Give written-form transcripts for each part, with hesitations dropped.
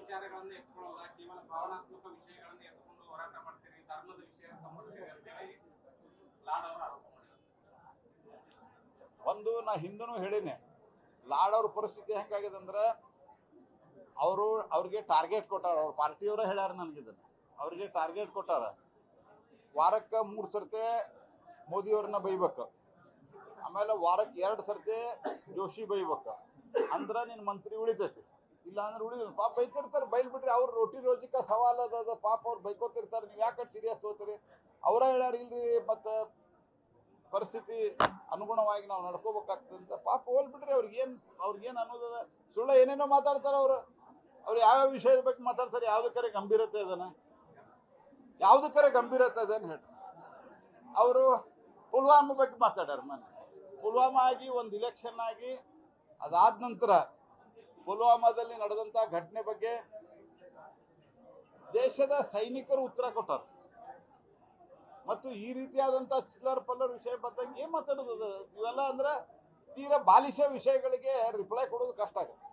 ವಿಚಾರಗಳನ್ನು ಎತ್ಕೊಳ್ಳಲ್ಲ, ಕೇವಲ ಭಾವನಾತ್ಮಕ ವಿಷಯಗಳನ್ನು ಎತ್ಕೊಂಡು ಹೋರಾಟ ಮಾಡ್ತೀರಿ, ಧರ್ಮದ ವಿಷಯ ತಗೊಂಡ್ತೀರಿ ಅಂತೇಳಿ ಲಾಡ್ ಅವರು ಆರೋಪ ಮಾಡಿದ್ದಾರೆ. ಒಂದು ನಾ ಹಿಂದೂ ಹೇಳಿನಿ, ಲಾಡ್ ಅವ್ರ ಪರಿಸ್ಥಿತಿ ಹೆಂಗಾಗಿದೆ ಅಂದ್ರೆ ಅವ್ರಿಗೆ ಟಾರ್ಗೆಟ್ ಕೊಟ್ಟಾರ. ಅವ್ರ ಪಾರ್ಟಿಯವರೇ ಹೇಳ್ಯಾರ ನನಗಿದನ್ನು. ಅವ್ರಿಗೆ ಟಾರ್ಗೆಟ್ ಕೊಟ್ಟಾರ, ವಾರಕ್ಕೆ 3 ಸರ್ತಿ ಮೋದಿಯವ್ರನ್ನ ಬೈಬೇಕು, ಆಮೇಲೆ ವಾರಕ್ಕೆ 2 ಸರ್ತಿ ಜೋಶಿ ಬೈಬೇಕು, ಅಂದ್ರೆ ನಿನ್ನ ಮಂತ್ರಿ ಉಳಿತೈತಿ, ಇಲ್ಲ ಅಂದ್ರೆ ಉಳಿದ ಪಾಪ ಬೈತಿರ್ತಾರೆ. ಬೈಲ್ಬಿಟ್ರಿ, ಅವ್ರು ರೋಟಿ ರೋಜಿಕ ಸವಾಲ್ ಅದ, ಪಾಪ ಅವ್ರು ಬೈಕೋತಿರ್ತಾರೆ. ನೀವು ಯಾಕೆ ಸೀರಿಯಸ್ ತಗೋತೀರಿ? ಅವರ ಹೇಳ್ಯಾರ ಇಲ್ರಿ, ಮತ್ತು ಪರಿಸ್ಥಿತಿ ಅನುಗುಣವಾಗಿ ನಾವು ನಡ್ಕೋಬೇಕಾಗ್ತದೆ ಅಂತ. ಪಾಪ ಹೋಲ್ಬಿಟ್ರಿ, ಅವ್ರಿಗೇನು ಅನ್ನೋದದ. ಸುಳ್ಳ ಏನೇನೋ ಮಾತಾಡ್ತಾರೆ ಅವ್ರು ಯಾವ್ಯಾವ ವಿಷಯದ ಬಗ್ಗೆ ಮಾತಾಡ್ತಾರೆ. ಯಾವುದಕ್ಕರೆ ಗಂಭೀರತೆ ಅದನ್ನ, ಯಾವುದಕ್ಕರೆ ಗಂಭೀರತೆ ಅದೇನು ಹೇಳಿ. ಅವರು ಪುಲ್ವಾಮಾ ಬಗ್ಗೆ ಮಾತಾಡ್ಯಾರ. ಪುಲ್ವಾಮಾ ಆಗಿ ಒಂದು ಇಲೆಕ್ಷನ್ ಆಗಿ ಅದಾದ ನಂತರ ಪುಲ್ವಾಮಾದಲ್ಲಿ ನಡೆದಂಥ ಘಟನೆ ಬಗ್ಗೆ ದೇಶದ ಸೈನಿಕರು ಉತ್ತರ ಕೊಟ್ಟರು. ಮತ್ತು ಈ ರೀತಿಯಾದಂಥ ಚಿಲ್ಲರ್ ಪಲ್ಲರ್ ವಿಷಯ ಬಂದಾಗ ಏನು ಮಾತಾಡೋದು? ಇವೆಲ್ಲ ಅಂದ್ರೆ ತೀರಾ ಬಾಲಿಶ ವಿಷಯಗಳಿಗೆ ರಿಪ್ಲೈ ಕೊಡೋದು ಕಷ್ಟ ಆಗುತ್ತೆ.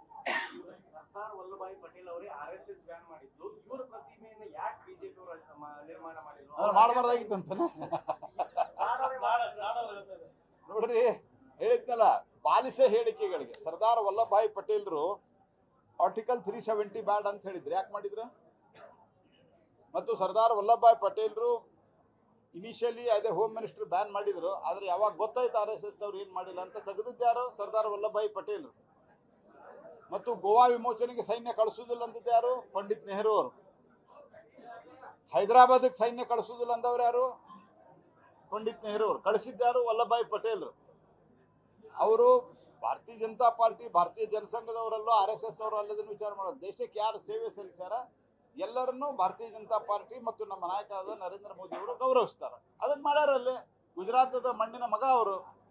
ಸರ್ದಾರ್ ವಲ್ಲಭಾಯಿ ಪಟೇಲ್ ಅವರೇ RSS ಬ್ಯಾನ್ ಮಾಡಿದ್ದು, ಇವರ ಪ್ರತಿಮೆಯನ್ನು ಯಾಕೆ ಬಿಜೆಪಿ ಅವರು ನಿರ್ಮಾಣ ಮಾಡಿದ್ರು? ಅಂದ್ರೆ ಮಾಡಬಾರ್ದಾಗಿತ್ತಂತಾನೆ. ನೋಡ್ರಿ, ಹೇಳಿದ್ನಲ್ಲ, ಬಾಲಿಶ ಹೇಳಿಕೆಗಳಿಗೆ ಸರ್ದಾರ್ ವಲ್ಲಭಾಯಿ ಪಟೇಲ್ರು ಆರ್ಟಿಕಲ್ 370 ಬ್ಯಾಡ್ ಅಂತ ಹೇಳಿದ್ರು. ಯಾಕೆ ಮಾಡಿದ್ರು? ಮತ್ತು ಸರ್ದಾರ್ ವಲ್ಲಭಾಯಿ ಪಟೇಲ್ರು ಇನಿಷಿಯಲಿ ಅದೇ ಹೋಮ್ ಮಿನಿಸ್ಟರ್ ಬ್ಯಾನ್ ಮಾಡಿದ್ರು. ಆದ್ರೆ ಯಾವಾಗ ಗೊತ್ತಾಯ್ತು RSS ಅವ್ರು ಏನು ಮಾಡಿಲ್ಲ ಅಂತ, ತೆಗೆದಿದ್ದಾರು ಸರ್ದಾರ್ ವಲ್ಲಭಾಯಿ ಪಟೇಲ್. ಮತ್ತು ಗೋವಾ ವಿಮೋಚನೆಗೆ ಸೈನ್ಯ ಕಳಿಸುವುದಿಲ್ಲ ಅಂದಿದ್ದು ಯಾರು? ಪಂಡಿತ್ ನೆಹರು ಅವರು. ಹೈದರಾಬಾದ್ಗೆ ಸೈನ್ಯ ಕಳಿಸುವುದಿಲ್ಲ ಅಂದವ್ರು ಯಾರು? ಪಂಡಿತ್ ನೆಹರು ಅವರು. ಕಳಿಸಿದ್ದಾರು ವಲ್ಲಭಾಯಿ ಪಟೇಲ್ ಅವರು. ಭಾರತೀಯ ಜನತಾ ಪಾರ್ಟಿ, ಭಾರತೀಯ ಜನಸಂಘದವರಲ್ಲೂ RSS ಅವರು ಅಲ್ಲದನ್ನು ವಿಚಾರ ಮಾಡೋದು. ದೇಶಕ್ಕೆ ಯಾರು ಸೇವೆ ಸಲ್ಲಿಸ್ಯಾರ ಎಲ್ಲರನ್ನೂ ಭಾರತೀಯ ಜನತಾ ಪಾರ್ಟಿ ಮತ್ತು ನಮ್ಮ ನಾಯಕರಾದ ನರೇಂದ್ರ ಮೋದಿ ಅವರು ಗೌರವಿಸ್ತಾರೆ. ಅದಕ್ಕೆ ಮಾಡ್ಯಾರಲ್ಲಿ. ಗುಜರಾತದ ಮಣ್ಣಿನ ಮಗ ಅವರು.